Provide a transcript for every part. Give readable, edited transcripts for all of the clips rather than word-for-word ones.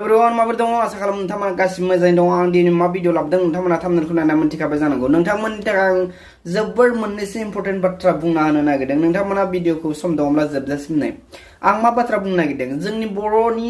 Everyone माबोरै दङ आसा खालामो नोंथांमोना गासिबो मोजाङै दङ आं दिनै मा भिडिअ लाबोदों नोंथांमोना थामनेलखौ नायना मोनथिखाबाय जानांगौ नोंथांमोननि थाखाय आं जोबोर मोननैसो इम्पोर्टेन्ट बाथ्रा बुंना होनो नागिरदों नोंथांमोना भिडिअखौ सम दङब्ला जोबजासिम नाय आं मा बाथ्रा बुंनो नागिरदों जोंनि बर'नि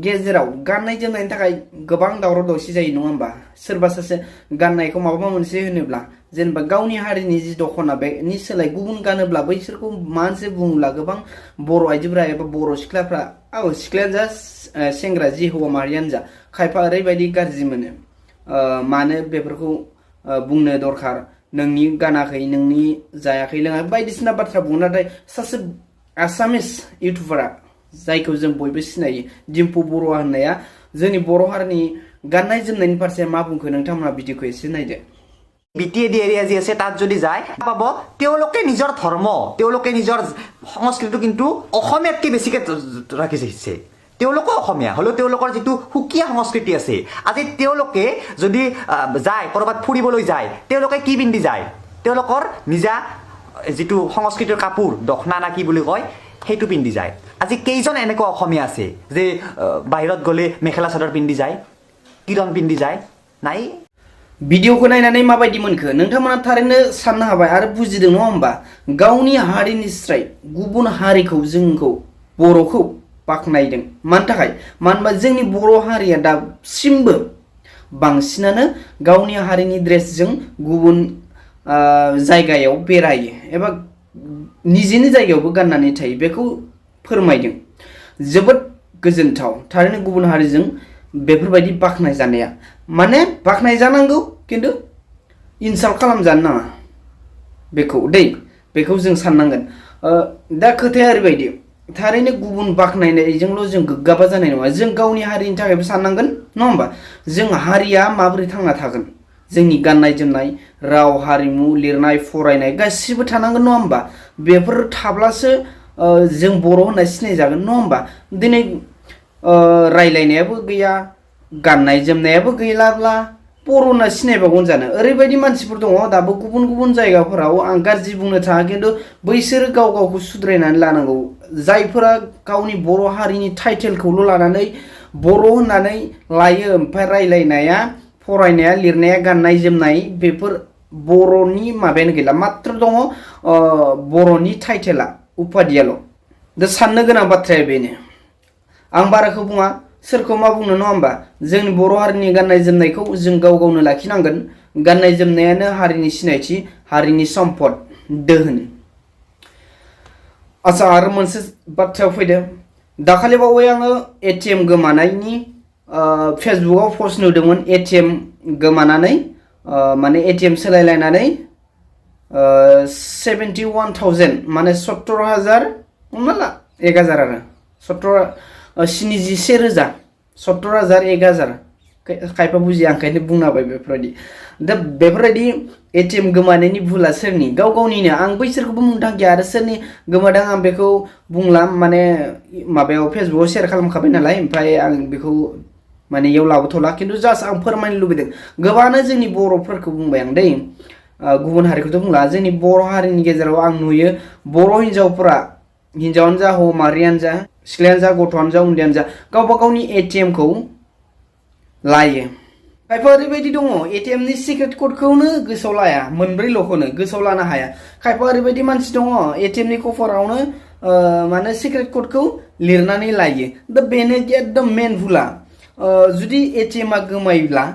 गेजेराव गाननाय जोमनायनि थाखाय गोबां दावराव दावसि जायो नङा होमबा सोरबा सासे गाननायखौ माबा मोनसे होनोब्ला जेनेबा गावनि हारिनि जि दख'ना बेनि सोलाय गुबुन गानोब्ला बैसोरखौ मानसि बुङोब्ला गोबां बर' आइजोफोरा एबा बर' सिख्लाफ्रा सिख्लायानो जा सेंग्रा जि हौवा माहारियानो जा खायफा ओरैबायदि गाज्रि मोनो मानो बेफोरखौ बुंनो दरखार नोंनि गानाखै नोंनि जायाखै लोङाखै बायदिसिना बाथ्रा बुङो नाथाय सासे आसामिस इउटुबारा जायखौ जों बयबो सिनायो डिम्पु बरुवा होननाया जोंनि बर' हारिनि गाननाय जोमनायनि फारसे मा बुंखो नोंथांमोना भिडिअखौ एसे नायदो বিটিএডি এৰিয়া যি আছে তাত যদি যায় পাব তেওঁলোকে নিজৰ ধৰ্ম তেওঁলোকে নিজৰ সংস্কৃতিটো কিন্তু অসমীয়াতকৈ বেছিকৈ ৰাখিছে তেওঁলোকো অসমীয়া হলেও তেওঁলোকৰ যিটো সুকীয়া সংস্কৃতি আছে আজি তেওঁলোকে যদি যায় কৰবাত ফুৰিবলৈ যায় তেওঁলোকে কি পিন্ধি যায় তেওঁলোকৰ নিজা যিটো সংস্কৃতিৰ কাপোৰ দখনা না কি বুলি কয় সেইটো পিন্ধি যায় আজি কেইজন এনেকুৱা অসমীয়া আছে যে বাহিৰত গলে মেখেলা চাদৰ পিন্ধি যায় কিৰণ পিন্ধি যায় নাই भिडिअखौ नायनानै माबायदि मोनखो नोंथांमोना थारैनो साननो हाबाय आरो बुजिदों नङा होमबा गावनि हारिनिस्राय गुबुन हारिखौ जोंखौ बर'खौ बाखनायदों मानि थाखाय मानो होनबा जोंनि बर' हारिया दासिमबो बांसिनानो गावनि हारिनि ड्रेसजों गुबुन जायगायाव बेरायो एबा निजेनि जायगायावबो गाननानै थायो बेखौ फोरमायदों जोबोद गोजोनथाव थारैनो गुबुन हारिजों बेफोरबायदि बाखनाय जानाया माने बाखनाय जानांगौ किन्तु इनसाल्ट खालामजानो नाङा बेखौ जों साननांगोन दा खोथाया ओरैबायदि थारैनो गुबुन बाखनायनायजोंल' जों गोग्गाबा जानाय नङा जों गावनि हारिनि थाखायबो साननांगोन नङा होमबा जों हारिया माबोरै थांना थागोन जोंनि गाननाय जोमनाय राव हारिमु लिरनाय फरायनाय गासिबो थानांगोन नङा होमबा बेफोर थाब्लासो जों बर' होनना सिनाय जागोन नङा होमबा दिनै रायलायनायाबो गैया गाननाय जोमनायाबो गैलाब्ला बर' होनना सिनायबावगोन जानो ओरैबायदि मानसिफोर दङ दाबो गुबुन गुबुन जायगाफोराव आं गाज्रि बुंनो थाङा किन्तु बैसोरो गाव गावखौ सुद्रायनानै लानांगौ जायफोरा गावनि बर' हारिनि टाइटेलखौल' लानानै बर' होननानै लायो ओमफ्राय रायलायनाया फरायनाया लिरनाया गाननाय जोमनाय बेफोर बर'नि माबायानो गैला मात्र दङ बर'नि टाइटेला उपाधियाल' दा साननो गोनां बाथ्राया बेनो आं बाराखौ बुङा सोरखौ मा बुंनो नङा होमबा जोंनि बर' हारिनि गाननाय जोमनायखौ जों गाव गावनो लाखिनांगोन गाननाय जोमनायानो हारिनि सिनायथि हारिनि सम्पद दोहोन आच्छा आरो मोनसे बाथ्रायाव फैदो दाखालि बावै आङो एटिएम गोमानायनि फेसबुकआव पस्ट नुदोंमोन एटिएम गोमानानै माने एटिएम सोलायलायनानै 71,000 माने 70,000 हमना ला 1,000 आरो 71,000 70,000 1,000 खायफा बुजिया ओंखायनो बुंना होबाय बेफोरबायदि दा बेफोरबायदि एटिएम गोमानायनि भुला सोरनि गाव गावनिनो आं बैसोरखौबो बुंनो थांखिया आरो सोरनि गोमादों आं बेखौ बुंला माने माबायाव फेसबुकआव शेयार खालामखाबाय नालाय ओमफ्राय आं बेखौ माने इयाव लाबोथ'ला किन्तु जास्ट आं फोरमायनो लुबैदों गोबाङानो जोंनि बर'फोरखौ बुंबाय आं दै गुबुन हारिखौथ' बुंला जोंनि बर' हारिनि गेजेराव आं नुयो बर' हिन्जावफोरा हिन्जावानो जा हौवा माहारियानो जा सिख्लायानो जा गथ'आनो जा उन्दैयानो जा गावबा गावनि एटिएमखौ लायो खायफा ओरैबायदि दङ एटिएमनि सिक्रेट क'डखौनो गोसोआव लाया मोनब्रैल'खौनो गोसोआव लानो हाया खायफा ओरैबायदि मानसि दङ एटिएमनि कफारावनो माने सिक्रेट क'डखौ लिरनानै लायो दा बेनो एकदम मेन भुला जुदि एटिएमआ गोमायोब्ला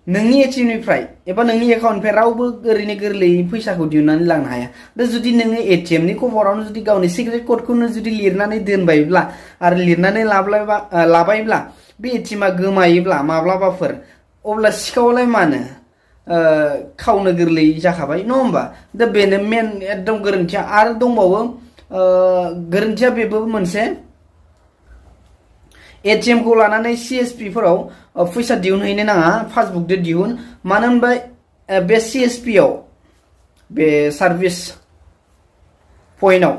नोंनि एटिएमनिफ्राय एबा नोंनि एकाउन्टनिफ्राय रावबो ओरैनो गोरलैयै फैसाखौ दिहुननानै लांनो हाया दा जुदि नोङो एटिएमनि कभारावनो जुदि गावनि सिक्रेट क'डखौनो जुदि लिरनानै दोनबायब्ला आरो लिरनानै लाबायब्ला बे एटिएमआ गोमायोब्ला माब्लाबाफोर अब्ला सिखावालाय मानो खावनो गोरलै जाखाबाय नङा होमबा दा बेनो मेन एकदम गोरोन्थिया आरो दंबावो गोरोन्थिया बेबो मोनसे एटिएम खौ लानानै सिएसपि फोराव फैसा दिहुनहैनो नाङा पासबुकजों दिहुन मानो होनबा बे सिएसपि आव बे सार्भिस पइन्टआव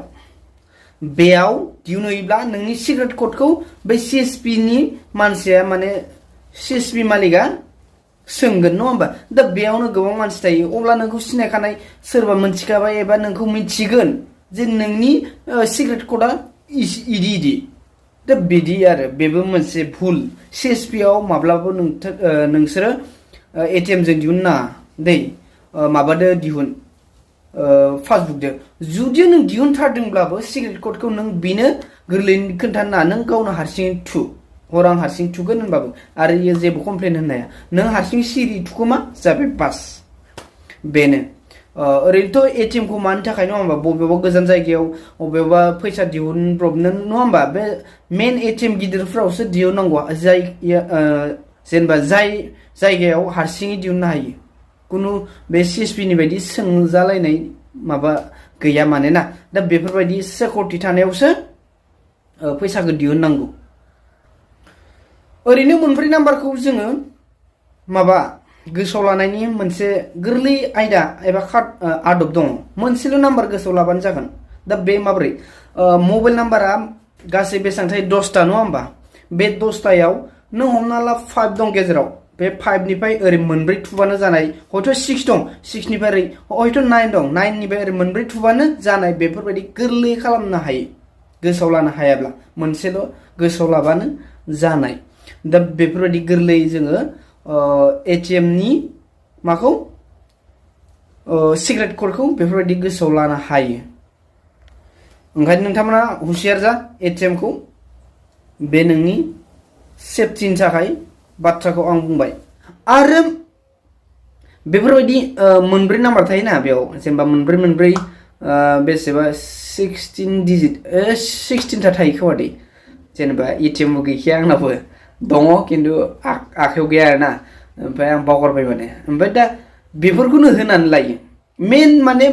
बेयाव दिहुनहैब्ला नोंनि सिक्रेट क'डखौ बै सिएसपि नि मानसिया माने सिएसपि मालिकआ सोंगोन नङा होमबा दा बेयावनो गोबां मानसि थायो अब्ला नोंखौ सिनायखानाय सोरबा मोनथिखाबाय एबा नोंखौ मिथिगोन जे नोंनि सिक्रेट क'डआ इदि दा बिदि आरो बेबो मोनसे भुल CSP आव माब्लाबा नोंसोरो ATM जों दिहुन नाङा दै माबादो दिहुन पासबुक दो जुदि नों दिहुनथारदोंब्लाबो सिक्रेट कोडखौ नों बेनो गोरलैयै खोन्थानो नाङा नों गावनो हारसिङै थु हर आं हारसिं थुगोन होनबाबो आरो इयो जेबो कमप्लेन होननाया नों हारसिं सिरि थुखोमा जाबाय बास बेनो ओरैनोथ' ATM खौ मानि थाखाय नङा होमबा बबेबा गोजान जायगायाव बबेबा फैसा दिहुनब्रबनो नङा होमबा बे मेन ATM गिदिरफ्रावसो दिहुननांगौ जाय जेनेबा जाय जायगायाव हारसिङै दिहुननो हायो कुनु बे CSP नि बायदि सोंजालायनाय माबा गैया माने ना दा बेफोरबायदि सिकिउरिटि थानायावसो फैसाखौ दिहुननांगौ ओरैनो मोनब्रै नाम्बारखौ जोङो माबा गोसोआव लानायनि मोनसे गोरलै आयदा एबा आदब दङ मोनसेल' नाम्बार गोसोआव लाबानो जागोन दा बे माब्रै मबाइल नाम्बारा गासै बेसेबां थायो 10टा नङा होमबा बे 10टायाव नों हमना ला 5 दं गेजेराव बे 5 निफ्राय ओरै मोनब्रै थुबानो जानाय हयथ' 6 दं 6 निफ्राय ओरै हयथ' 9 दं 9 निफ्राय ओरै मोनब्रै थुबानो जानाय बेफोरबायदि गोरलै खालामनो हायो गोसोआव लानो हायाब्ला मोनसेल' गोसोआव लाबानो जानाय दा बेफोरबायदि गोरलै जोङो ATM नि माखौ सिक्रेट कोडखौ बेफोरबायदि गोसोआव लानो हायो ओंखायनो नोंथांमोना हुसियार जा ATM खौ बे नोंनि सेफटिनि थाखाय बाथ्राखौ आं बुंबाय आरो बेफोरबायदि मोनब्रै नाम्बार थायोना बेयाव जेनेबा मोनब्रै बेसेबा 16 डिजिट 16टा थायो खोमा दै जेनेबा ATM बो गैखाया आंनाबो दङ खिन्थु आखायाव गैया आरोना ओमफ्राय आं बावगारबाय माने ओमफ्राय दा बेफोरखौनो होनानै लायो मेन माने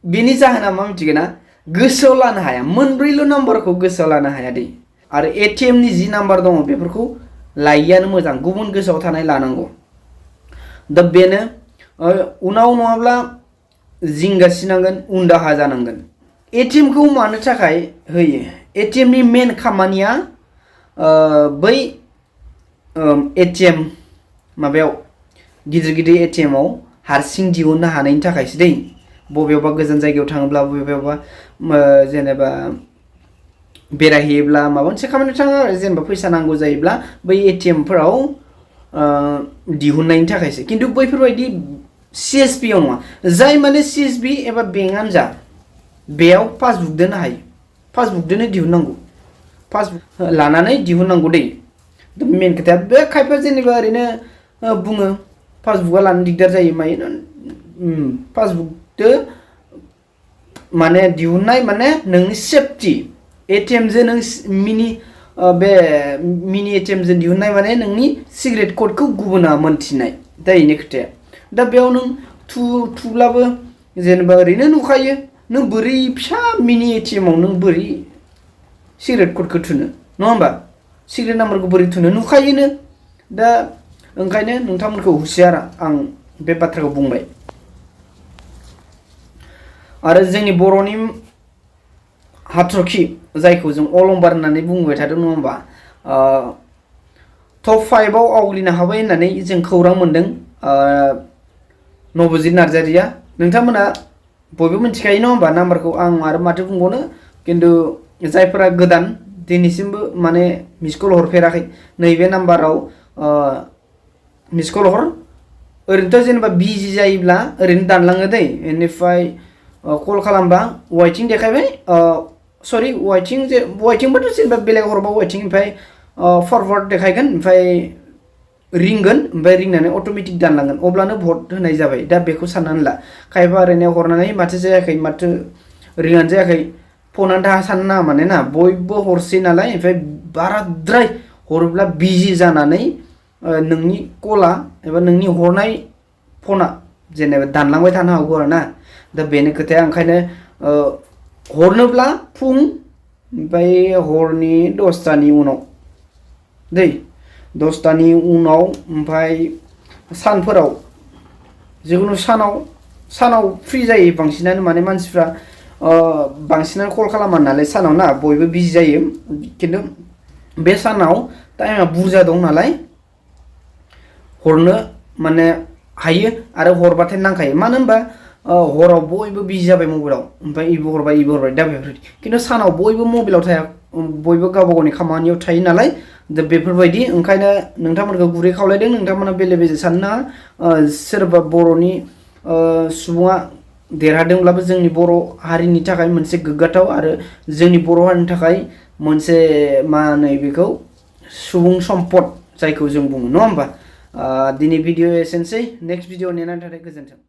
बेनि जाहोना मा मिथिगोन ना गोसोआव लानो हाया मोनब्रैल' नाम्बारखौ गोसोआव लानो हाया दै आरो ATM नि जि नाम्बार दङ बेफोरखौ लायैयानो मोजां गुबुन गोसोआव थानाय लानांगौ दा बेनो उनाव नङाब्ला जिंगासिनांगोन उन दाहा जानांगोन ATM खौ मानो थाखाय होयो ATM नि मेन खामानिया बै ATM माबायाव गिदिर ATM आव हारसिं दिहुननो हानायनि थाखायसो दै बबेयावबा गोजान जायगायाव थाङोब्ला बबेयावबा जेनेबा बेरायहैयोब्ला माबा मोनसे खामानियाव थाङो आरो जेनेबा फैसा नांगौ जायोब्ला बै ATM फोराव दिहुननायनि थाखायसो खिन्थु बैफोरबायदि CSP आव नङा जाय माने CSP एबा बेंकआनो जा बेयाव पासबुक दोननो हायो पासबुक दोनो दिहुननांगौ पासबुक लानानै दिहुननांगौ दै मेन खोथाया बे खायफा जेनेबा ओरैनो बुङो पासबुकआ लानो दिगदार जायो मायो पासबुकदो माने दिहुननाय माने नोंनि सेफटि ATM जों नों मिनि ATM जों दिहुननाय माने नोंनि सिक्रेट कोडखौ गुबुना मोनथिनाय दा बेनि खोथाया दा बेयाव नों थुब्लाबो जेनेबा ओरैनो नुखायो नों बोरै फिसा मिनि ATM आव नों बोरै सिक्रेट कोडखौ थुनो नङा होमबा सिक्रेट नाम्बारखौ बोरै थुनो नुखायोनो दा ओंखायनो नोंथांमोनखौ हुसियार आं बे बाथ्राखौ बुंबाय आरो जोंनि बर'नि हाथरखि जायखौ जों अलंबार होननानै बुंबाय थादों नङा होमबा टप 5 आव आवग्रिनो हाबाय होननानै जों खौरां मोनदों नबजित नार्जारिया नोंथांमोना बयबो मिथिखायो नङा होमबा नाम्बारखौ आं आरो माथो बुंबावनो खिन्थु जायफोरा गोदान दिनैसिमबो माने मिस कल हरफेराखै नैबे नाम्बाराव मिस कल हर ओरैनोथ' जेनेबा बिजि जायोब्ला ओरैनो दानलाङो दै बेनिफ्राय कल खालामबा वाइटिं देखायबाय सरि वाइटिंबाथ' जेनेबा बेलेग हरबा वाइटिं ओमफ्राय फरवार्ड देखायगोन ओमफ्राय रिंगोन ओमफ्राय रिंनानै अट'मेटिक दानलांगोन अब्लानो भट होनाय जाबाय दा बेखौ साननानै ला खायफा ओरैनो हरनानै माथो जायाखै माथो रिंआनो जायाखै फनानो दा साननो नाङा माने ना बयबो हरसै नालाय ओमफ्राय बाराद्राय हरोब्ला बिजि जानानै नोंनि कला एबा नोंनि हरनाय फना जेनेबा दानलांबाय थानो हागौ आरो ना दा बेनो खोथाया ओंखायनो हरनोब्ला फुं ओमफ्राय हरनि 10टानि उनाव दै 10टानि उनाव ओमफ्राय सानफोराव जिखुनु सानाव फ्रि जायो बांसिनानो माने मानसिफ्रा बांसिनानो कल खालामा नालाय सानाव ना बयबो बिजि जायो खिन्थु बे सानाव टाइमा बुरजा दं नालाय हरनो माने हायो आरो हरबाथाय नांखायो मानो होनबा हराव बयबो बिजि जाबाय मबाइलाव ओमफ्राय इबो हरबाय दा बेफोरबायदि खिन्थु सानाव बयबो मबाइलाव थाया बयबो गावबा गावनि खामानियाव थायो नालाय दा बेफोरबायदि ओंखायनो नोंथांमोनखौ गुरै खावलायदों नोंथांमोना बेले बेजे साननो नाङा सोरबा बर'नि सुबुङा देरहादोंब्लाबो जोंनि बर' हारिनि थाखाय मोनसे गोग्गाथाव आरो जोंनि बर' हारिनि थाखाय मोनसे मा होनो बेखौ सुबुं सम्पद जायखौ जों बुङो नङा होमबा दिनै भिडिअ एसेनोसै नेक्स्ट भिडिअ नेनानै थाखाय गोजोन्थों